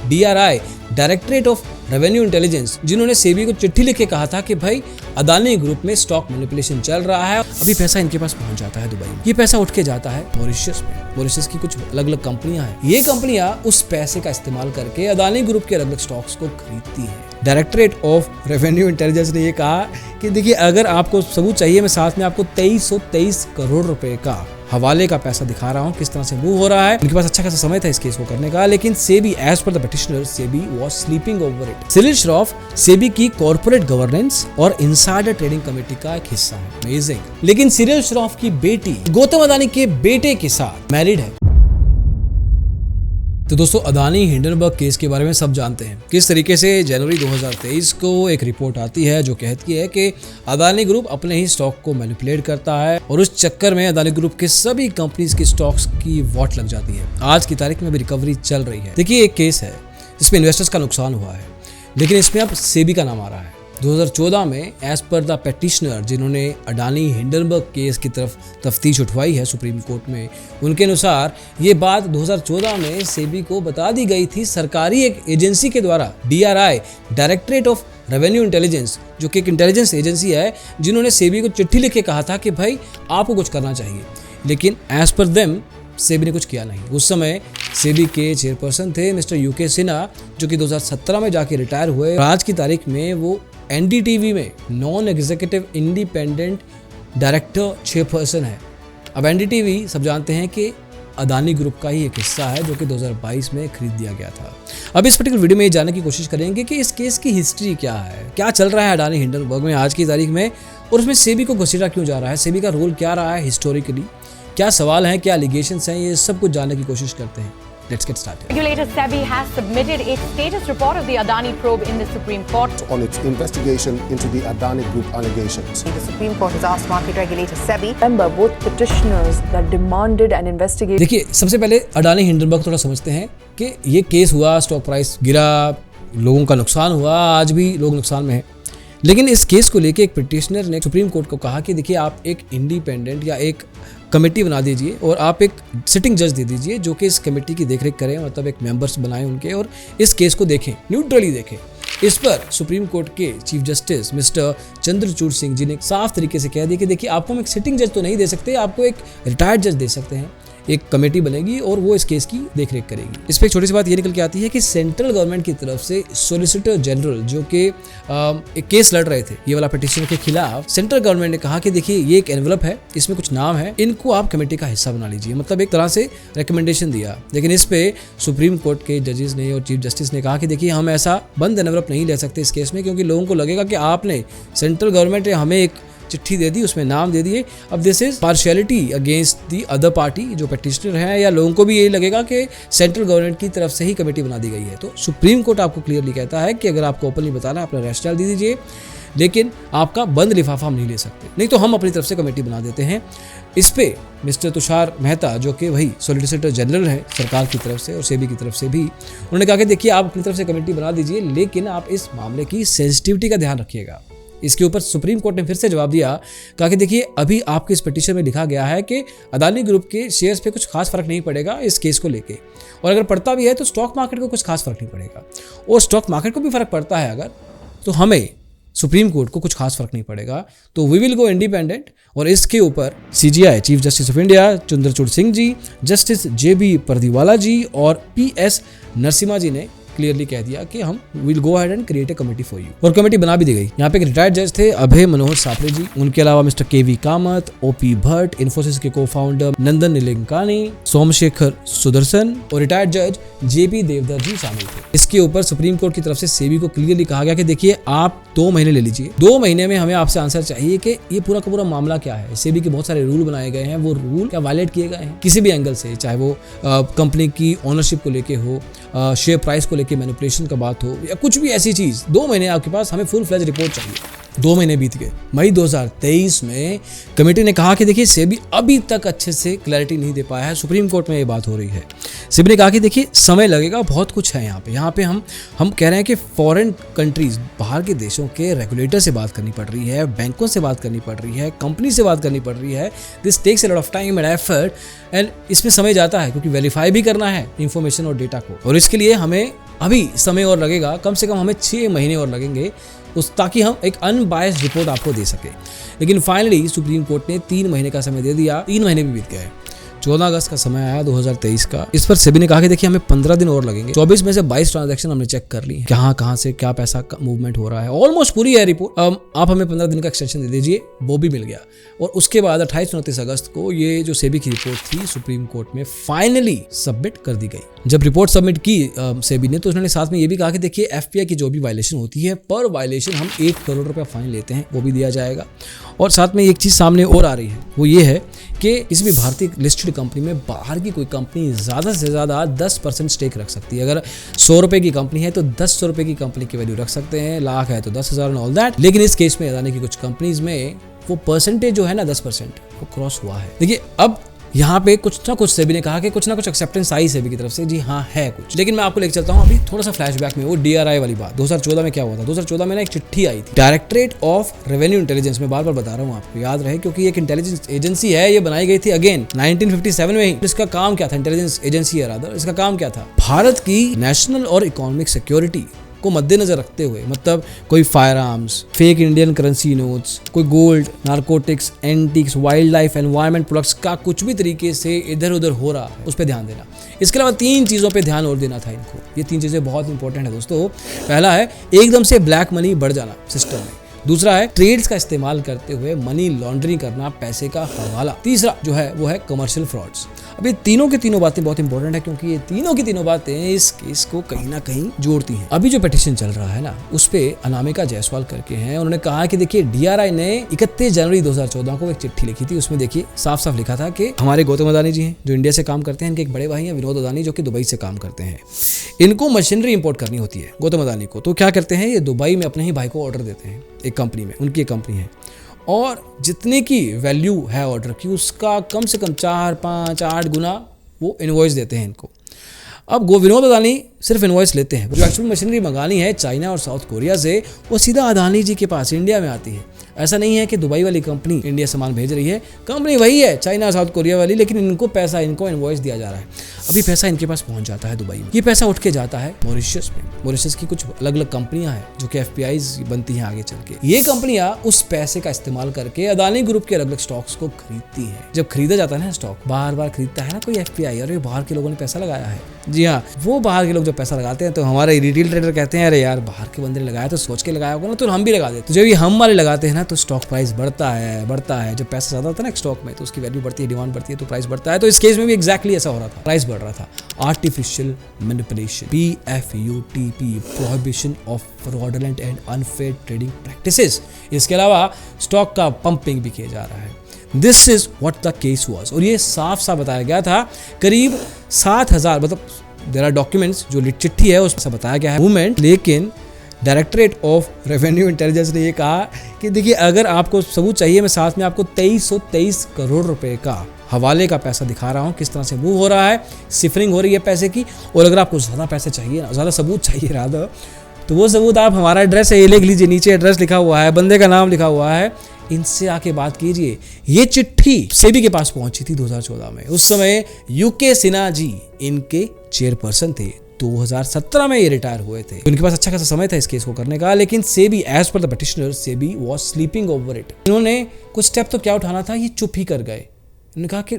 DRI directorate of revenue intelligence, जिन्होंने सेबी को चिट्ठी लिख के कहा था कि भाई अदानी ग्रुप में स्टॉक मैनिपुलेशन चल रहा है। अभी पैसा इनके पास पहुंच जाता है दुबई में, ये पैसा उठ के जाता है मॉरिशस में। मॉरिशस की कुछ अलग अलग कंपनियां हैं, ये कंपनियां उस पैसे का इस्तेमाल करके अदानी ग्रुप के अलग अलग स्टॉक्स को खरीदती हैं। डायरेक्टरेट ऑफ रेवेन्यू इंटेलिजेंस ने ये कहा कि देखिए अगर आपको सबूत चाहिए, मैं साथ में आपको 2323 करोड़ रुपए का हवाले का पैसा दिखा रहा हूं, किस तरह से मूव हो रहा है। उनके पास अच्छा खासा समय था इस केस को करने का, लेकिन SEBI as per the petitioner SEBI was sleeping over it. Cyril Shroff SEBI की कॉर्पोरेट गवर्नेंस और इनसाइडर ट्रेडिंग कमेटी का एक हिस्सा है। अमेजिंग। लेकिन सिरिल श्रॉफ की बेटी गौतम अदानी के बेटे के साथ मैरिड है। तो दोस्तों अदानी हिंडनबर्ग केस के बारे में सब जानते हैं। किस तरीके से जनवरी 2023 को एक रिपोर्ट आती है जो कहती है कि अदानी ग्रुप अपने ही स्टॉक को मैनिपुलेट करता है और उस चक्कर में अदानी ग्रुप के सभी कंपनीज की स्टॉक्स की वॉट लग जाती है। आज की तारीख में भी रिकवरी चल रही है। देखिए एक केस है जिसमें इन्वेस्टर्स का नुकसान हुआ है, लेकिन इसमें अब सेबी का नाम आ रहा है। 2014 में एज पर द पेटिशनर, जिन्होंने अडानी हिंडनबर्ग केस की तरफ तफ्तीश उठवाई है सुप्रीम कोर्ट में, उनके अनुसार ये बात 2014 में सेबी को बता दी गई थी सरकारी एक एजेंसी के द्वारा, DRI directorate of revenue intelligence, जो कि एक इंटेलिजेंस एजेंसी है, जिन्होंने सेबी को चिट्ठी लिख के कहा था कि भाई आपको कुछ करना चाहिए। लेकिन एज पर देम सेबी ने कुछ किया नहीं। उस समय सेबी के चेयरपर्सन थे मिस्टर UK सिन्हा, जो कि 2017 में जाके रिटायर हुए। आज की तारीख में वो NDTV में non executive independent director chairperson है। अब NDTV सब जानते हैं कि अदानी ग्रुप का ही एक हिस्सा है, जो कि 2022 में खरीद दिया गया था। अब इस पर्टिकुलर वीडियो में ये जानने की कोशिश करेंगे कि इस केस की हिस्ट्री क्या है, क्या चल रहा है अडानी हिंडनबर्ग में आज की तारीख में, और उसमें सेबी को घसीटा क्यों जा रहा है, सेबी का रोल क्या रहा है हिस्टोरिकली, क्या सवाल हैं, क्या एलिगेशंस हैं, ये सब कुछ जानने की कोशिश करते हैं। Let's get started. Regulator SEBI has submitted a status report of the Adani probe in the Supreme Court on its investigation into the Adani Group allegations. The Supreme Court has asked market regulator SEBI. Remember both petitioners that demanded an investigation. देखिए सबसे पहले Adani Hindenburg थोड़ा समझते हैं कि ये case हुआ, stock price गिरा, लोगों का नुकसान हुआ, आज भी लोग नुकसान में हैं। लेकिन इस केस को लेके एक पिटिशनर ने सुप्रीम कोर्ट को कहा कि देखिए आप एक इंडिपेंडेंट या एक कमेटी बना दीजिए और आप एक सिटिंग जज दे दीजिए जो कि इस कमेटी की देखरेख करें, मतलब एक मेंबर्स बनाएं उनके, और इस केस को देखें, न्यूट्रली देखें। इस पर सुप्रीम कोर्ट के chief justice mister Chandrachud Singh ji ने साफ तरीके से कह दिया कि देखिए आपको हम एक सिटिंग जज तो नहीं दे सकते, आपको एक रिटायर्ड जज दे सकते हैं। एक कमेटी बनेगी और वो इस केस की देखरेख करेगी। इस पे एक छोटी सी बात ये निकल के आती है कि सेंट्रल गवर्नमेंट की तरफ से सॉलिसिटर जनरल, जो कि एक केस लड़ रहे थे ये वाला पिटीशन के खिलाफ, सेंट्रल गवर्नमेंट ने कहा कि देखिए ये एक एनवलप है, इसमें कुछ नाम है, इनको आप कमेटी का हिस्सा बना लीजिए, मतलब एक तरह से रिकमेंडेशन दिया। लेकिन इस पे सुप्रीम कोर्ट के जजेस ने और चीफ जस्टिस ने कहा कि देखिए हम ऐसा बंद एनवलप नहीं ले सकते इस केस में, क्योंकि लोगों को लगेगा कि आपने, सेंट्रल गवर्नमेंट ने हमें एक चिट्ठी दे दी, उसमें नाम दे दिए। अब this is partiality against the other party, जो पिटिशनर है, या लोगों को भी यही लगेगा कि सेंट्रल गवर्नमेंट की तरफ से ही कमेटी बना दी गई है। तो सुप्रीम कोर्ट आपको क्लियरली कहता है कि अगर आपको ओपनली बताना है अपना रैशनल दे दीजिए, लेकिन आपका बंद लिफाफा हम नहीं ले सकते, नहीं तो हम अपनी तरफ से कमेटी बना देते हैं। इस पे मिस्टर तुषार मेहता, जो कि वही सॉलिसिटर जनरल है सरकार की तरफ से और सेबी की तरफ से भी, उन्होंने कहा कि देखिए आप अपनी तरफ से कमेटी बना दीजिए, लेकिन आप इस मामले की सेंसिटिविटी का ध्यान रखिएगा। इसके ऊपर सुप्रीम कोर्ट ने फिर से जवाब दिया, कहा कि देखिए अभी आपके इस पिटीशन में लिखा गया है कि अदानी ग्रुप के शेयर्स पे कुछ खास फर्क नहीं पड़ेगा इस केस को लेके, और अगर पड़ता भी है तो स्टॉक मार्केट को कुछ खास फर्क नहीं पड़ेगा, और स्टॉक मार्केट को भी फर्क पड़ता है अगर, तो हमें सुप्रीम कोर्ट को कुछ खास फर्क नहीं पड़ेगा, तो वी विल गो इंडिपेंडेंट। और इसके ऊपर CGI chief justice of India Chandrachud Singh ji, justice JB Pardiwala ji और PS नरसिम्हा जी ने क्लियरली कह दिया कि हम will go ahead and create a committee for you, और कमेटी बना भी दी गई। यहाँ पे एक रिटायर्ड जज थे अभय मनोहर सापरे जी, उनके अलावा mister KV Kamat, OP Bhatt, Infosys के को-फाउंडर नंदन नीलेंकानी, सोमशेखर सुदर्शन और रिटायर्ड जज JP देवधर जी शामिल थे। इसके ऊपर सुप्रीम कोर्ट की तरफ से सेबी को क्लियरली कहा गया कि देखिए आप 2 महीने ले लीजिए, 2 महीने में हमें आपसे आंसर चाहिए कि ये पूरा का पूरा मामला क्या है। सेबी के बहुत सारे रूल बनाए गए हैं, वो रूल क्या वायलेट किए गए हैं किसी भी एंगल से, चाहे वो कंपनी की ओनरशिप को लेके हो, शेयर प्राइस को लेके मैनिपुलेशन का बात हो, या कुछ भी ऐसी चीज। 2 महीने आपके पास, हमें फुल फ्लेज रिपोर्ट चाहिए। 2 महीने बीत गए। मई 2023 में कमेटी ने कहा कि देखिए सेबी अभी तक अच्छे से क्लैरिटी नहीं दे पाया है, सुप्रीम कोर्ट में ये बात हो रही है। सेबी ने कहा कि देखिए समय लगेगा, बहुत कुछ है यहाँ पे हम कह रहे हैं कि फॉरेन कंट्रीज, बाहर के देशों के रेगुलेटर से बात करनी पड़ रही है, बैंकों से बात करनी पड़ रही है, कंपनी से बात करनी पड़ रही है। This takes a lot of time and effort, and इसमें समय जाता है क्योंकि वेरीफाई भी करना है इंफॉर्मेशन और डेटा को, और इसके लिए हमें अभी समय और लगेगा, कम से कम हमें 6 महीने और लगेंगे ताकि हम एक अनबायस्ड रिपोर्ट आपको दे सके। लेकिन फाइनली सुप्रीम कोर्ट ने 3 महीने का समय दे दिया। 3 महीने भी बीत गए। 14 अगस्त का समय आया 2023 का। इस पर सेबी ने कहा कि देखिए हमें 15 दिन और लगेंगे। 24 में से 22 ट्रांजैक्शन हमने चेक कर ली, कहाँ से क्या पैसा मूवमेंट हो रहा है, ऑलमोस्ट पूरी है रिपोर्ट। आप हमें 15 दिन का एक्सटेंशन दे दीजिए, वो भी मिल गया। और उसके बाद 28-29 अगस्त को ये जो सेबी की रिपोर्ट थी सुप्रीम कोर्ट में फाइनली सबमिट कर दी गई। जब रिपोर्ट सबमिट की सेबी ने, तो उन्होंने साथ में ये भी कहा कि देखिए एफपीआई की जो भी वायलेशन होती है, पर वायलेशन हम 1 करोड़ रुपया फाइन लेते हैं, वो भी दिया जाएगा। और साथ में एक चीज सामने और आ रही है, वो ये है कि किसी भी भारतीय लिस्टेड कंपनी में बाहर की कोई कंपनी ज़्यादा से ज़्यादा 10% स्टेक रख सकती है। अगर 100 रुपए की कंपनी है तो 10 रुपए की कंपनी की वैल्यू रख सकते हैं, लाख है तो 10,000 एंड ऑल दैट। लेकिन इस केस में अदानी की कुछ कंपनीज में वो परसेंटेज जो है ना 10% वो क्रॉस हुआ है। देखिए अब यहाँ पे कुछ ना कुछ सेबी ने कहा कि कुछ ना कुछ एक्सेप्टेंस आई सेबी की तरफ से, जी हाँ है कुछ। लेकिन मैं आपको लेकर चलता हूँ अभी थोड़ा सा फ्लैशबैक में, वो डीआरआई वाली बात। 2014 में क्या हुआ था? 2014 में ना एक चिट्ठी आई थी डायरेक्टरेट ऑफ रेवेन्यू इंटेलिजेंस में, बार बार बता रहा हूँ आपको याद रहे, क्योंकि एक इंटेलिजेंस एजेंसी है, ये बनाई गई थी अगेन 1957 में ही। इसका काम क्या था? इंटेलिजेंस एजेंसी है रादर, इसका काम क्या था? भारत की नेशनल और इकोनॉमिक सिक्योरिटी को मद्देनजर रखते हुए, मतलब कोई fire arms, fake Indian currency notes, कोई gold, narcotics, antiques, wildlife, environment products का कुछ भी तरीके से इधर उधर हो रहा है, उस पर ध्यान देना। इसके अलावा 3 चीज़ों पे ध्यान और देना था इनको। ये 3 चीज़ें बहुत इंपॉर्टेंट है दोस्तों। पहला है एकदम से ब्लैक मनी बढ़ जाना सिस्टम में। दूसरा है ट्रेड्स का इस्तेमाल करते हुए मनी लॉन्ड्रिंग करना, पैसे का हवाला। तीसरा जो है वो है कमर्शियल फ्रॉड्स। अब ये तीनों की तीनों बातें बहुत इंपॉर्टेंट है, क्योंकि ये तीनों की तीनों बातें इस केस को कहीं ना कहीं जोड़ती हैं। अभी जो पिटीशन चल रहा है ना, उस पे अनामिका जायसवाल करके हैं, उन्होंने कहा कि देखिए डीआरआई ने 31 जनवरी 2014 को एक चिट्ठी लिखी थी। उसमें देखिए साफ साफ लिखा था कि हमारे गौतम अदानी जी हैं जो इंडिया से काम करते हैं, इनके एक बड़े भाई हैं विनोद अदानी जो कि दुबई से काम करते हैं। इनको मशीनरी इंपोर्ट करनी होती है गौतम अदानी को, तो क्या करते हैं ये दुबई में अपने ही भाई को ऑर्डर देते हैं एक कंपनी में, उनकी एक कंपनी है, और जितने की वैल्यू है ऑर्डर की उसका कम से कम 4, 5, 8 गुना वो इनवॉइस देते हैं इनको। अब विनोद अदानी सिर्फ इनवॉइस लेते हैं, जो एक्चुअल मशीनरी मंगानी है चाइना और साउथ कोरिया से, वो सीधा अदानी जी के पास इंडिया में आती है। ऐसा नहीं है कि दुबई वाली कंपनी इंडिया सामान भेज रही है, कंपनी वही है चाइना साउथ कोरिया वाली, लेकिन इनको पैसा, इनको इनवॉइस दिया जा रहा है। अभी पैसा इनके पास पहुंच जाता है दुबई में, ये पैसा उठ के जाता है मॉरिशस में। मॉरिशस की कुछ अलग अलग कंपनियां हैं जो कि एफपीआईज बनती हैं आगे चल के। ये कंपनियां उस पैसे का इस्तेमाल करके अदानी ग्रुप के अलग अलग स्टॉक्स को खरीदती हैं। जब खरीदा जाता है ना स्टॉक, बार बार खरीदता है ना कोई एफपीआई, अरे बाहर के लोगों ने पैसा लगाया है, जी हाँ, वो बाहर के लोग जब पैसा लगाते हैं तो हमारे रिटेल ट्रेडर कहते हैं अरे यार बाहर के बंदे ने लगाया तो सोच के लगाया होगा ना, तो हम भी लगा देते। तो जब ये हम वाले लगाते हैं ना तो स्टॉक प्राइस बढ़ता है। जब पैसा ज्यादा होता है ना स्टॉक में तो उसकी वैल्यू बढ़ती है, डिमांड बढ़ती है, तो प्राइस बढ़ता है। तो इस केस में भी एग्जैक्टली ऐसा हो रहा था, प्राइस बढ़ रहा था। Artificial manipulation, PFUTP, prohibition of fraudulent and unfair trading practices. इसके अलावा स्टॉक का पंपिंग भी किया जा रहा है। This is what the case was, और ये साफ साफ बताया गया था। करीब 7,000, मतलब देयर आर डॉक्यूमेंट्स, जो चिट्ठी है उसमें बताया गया है मूवमेंट। लेकिन डायरेक्टरेट ऑफ रेवेन्यू इंटेलिजेंस ने ये कहा कि देखिए अगर आपको सबूत चाहिए, मैं साथ में आपको 2323 करोड़ रुपए का हवाले का पैसा दिखा रहा हूँ, किस तरह से मूव हो रहा है, सिफरिंग हो रही है पैसे की। और अगर आपको ज़्यादा पैसे चाहिए, ज़्यादा सबूत चाहिए रादर, तो वो सबूत आप हमारा एड्रेस है, ये लिख लीजिए, नीचे एड्रेस लिखा हुआ है, बंदे का नाम लिखा हुआ है, इनसे आके बात कीजिए। ये चिट्ठी सेबी के पास पहुंची थी 2014 में। उस समय यूके सिन्हा जी इनके चेयरपर्सन थे। 2017 में ये रिटायर हुए थे। उनके पास अच्छा खासा समय था इस केस को करने का, लेकिन SEBI as per the petitioner SEBI was sleeping over it. इन्होंने कुछ स्टेप तो क्या उठाना था, ये चुप ही कर गए। उन्होंने कहा कि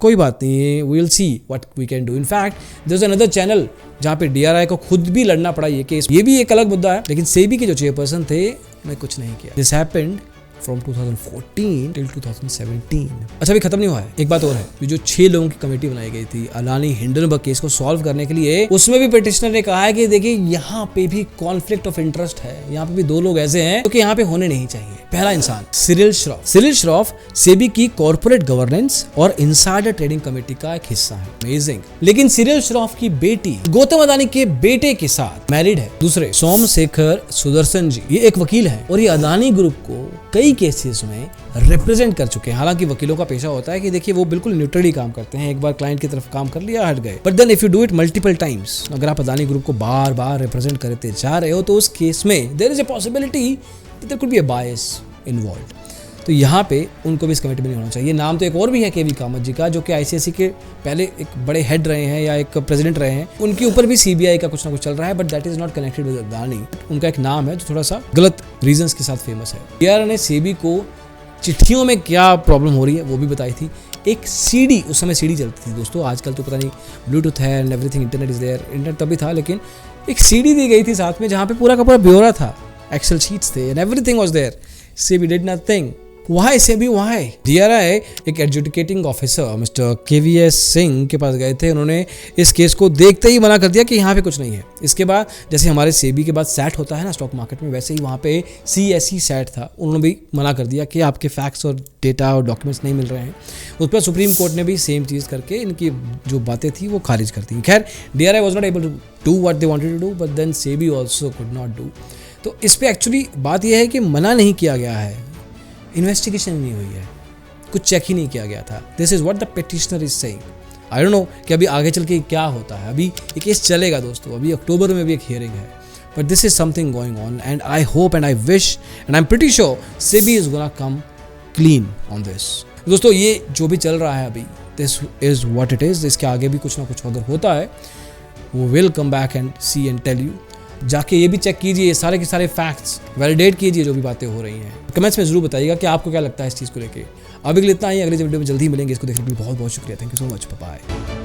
कोई बात नहीं, we will see what we can do. In fact there is another channel जहाँ पे डीआरआई को खुद भी लड़ना पड़ा ये केस, ये भी एक अलग मुद्दा है। लेकिन सेबी के जो चेयरपर्सन थे उन्होंने कुछ नहीं किया। This happened from 2014 till 2017। अच्छा, भी खत्म नहीं हुआ है, एक बात और है। ये जो 6 लोगों की कमेटी बनाई गई थी अदानी हिंडनबर्ग केस को सॉल्व करने के लिए, उसमें भी पिटिशनर ने कहा है कि देखिए यहाँ पे भी कॉन्फ्लिक्ट ऑफ इंटरेस्ट है। यहाँ पे भी 2 लोग ऐसे हैं जो कि यहाँ पे होने नहीं चाहिए। पहला इंसान सिरिल श्रॉफ। सिरिल श्रॉफ सेबी की कॉर्पोरेट गवर्नेंस और इनसाइडर ट्रेडिंग कमेटी का एक हिस्सा है। अमेजिंग। लेकिन सिरिल श्रॉफ की बेटी गौतम अदानी के बेटे के साथ मैरिड है। दूसरे सोमशेखर सुदर्शन जी, ये एक वकील है और ये अदानी ग्रुप को कई केसेस में रिप्रेजेंट कर चुके हैं। हालांकि वकीलों का पेशा होता है कि देखिए वो बिल्कुल न्यूट्रली काम करते हैं, एक बार क्लाइंट की तरफ काम कर लिया, हट गए। But then if you do it multiple times, अगर आप अदानी ग्रुप को बार बार रिप्रेजेंट करते जा रहे हो, तो उस केस में there is a possibility that there could be a bias involved. तो यहाँ पे उनको भी इस कमेटी में नहीं होना चाहिए। नाम तो एक और भी है केवी कामत जी का, जो कि आईसीआईसी के पहले एक बड़े हेड रहे हैं या एक प्रेसिडेंट रहे हैं, उनके ऊपर भी सीबीआई का कुछ ना कुछ चल रहा है, but that is not connected with Adani. उनका एक नाम है जो थोड़ा सा गलत रीजंस के साथ फेमस है। डीआरआई ने सेबी को चिट्ठियों में क्या प्रॉब्लम हो रही है वो भी बताई थी। एक सीडी, उस समय सीडी चलती थी दोस्तों, आजकल तो पता नहीं ब्लूटूथ है and everything, internet is there, internet तभी था, लेकिन एक सीडी दी गई थी साथ में जहाँ पे पूरा का पूरा ब्यौरा था, एक्सेल शीट्स थे and everything was there. SEBI did nothing. Why SEBI why? DRI एक adjudicating officer mister KVS Singh के पास गए थे, उन्होंने इस केस को देखते ही मना कर दिया कि यहाँ पे कुछ नहीं है। इसके बाद जैसे हमारे सेबी के बाद सैट होता है ना स्टॉक मार्केट में, वैसे ही वहाँ पे सीएसई सैट था, उन्होंने भी मना कर दिया कि आपके फैक्ट्स और डेटा और डॉक्यूमेंट्स नहीं मिल रहे हैं। उस पर सुप्रीम कोर्ट ने भी सेम चीज़ करके इनकी जो बातें थी वो खारिज कर दी। खैर, DRI was not able to do what they wanted to do, but then SEBI also could not do. तो इस पर एक्चुअली बात यह है कि मना नहीं किया गया है, इन्वेस्टिगेशन नहीं हुई है, कुछ चेक ही नहीं किया गया था। This is what the petitioner is saying. I don't know कि अभी आगे चल के क्या होता है, अभी ये केस चलेगा दोस्तों, अभी अक्टूबर में भी एक हियरिंग है, but this is something going on and I hope and I wish and I am pretty sure SEBI is gonna come clean on this. दोस्तों, ये जो भी चल रहा है अभी, this is what it is. इसके आगे भी कुछ ना कुछ अगर होता है, वो will come back and see and tell you. जाके ये भी चेक कीजिए, ये सारे के सारे फैक्ट्स वैलिडेट कीजिए जो भी बातें हो रही हैं। कमेंट्स में जरूर बताइएगा कि आपको क्या लगता है इस चीज़ को लेके। अभी के लिए इतना ही, अगले वीडियो में जल्दी मिलेंगे। इसको देखने के लिए बहुत बहुत शुक्रिया। Thank you so much, bye.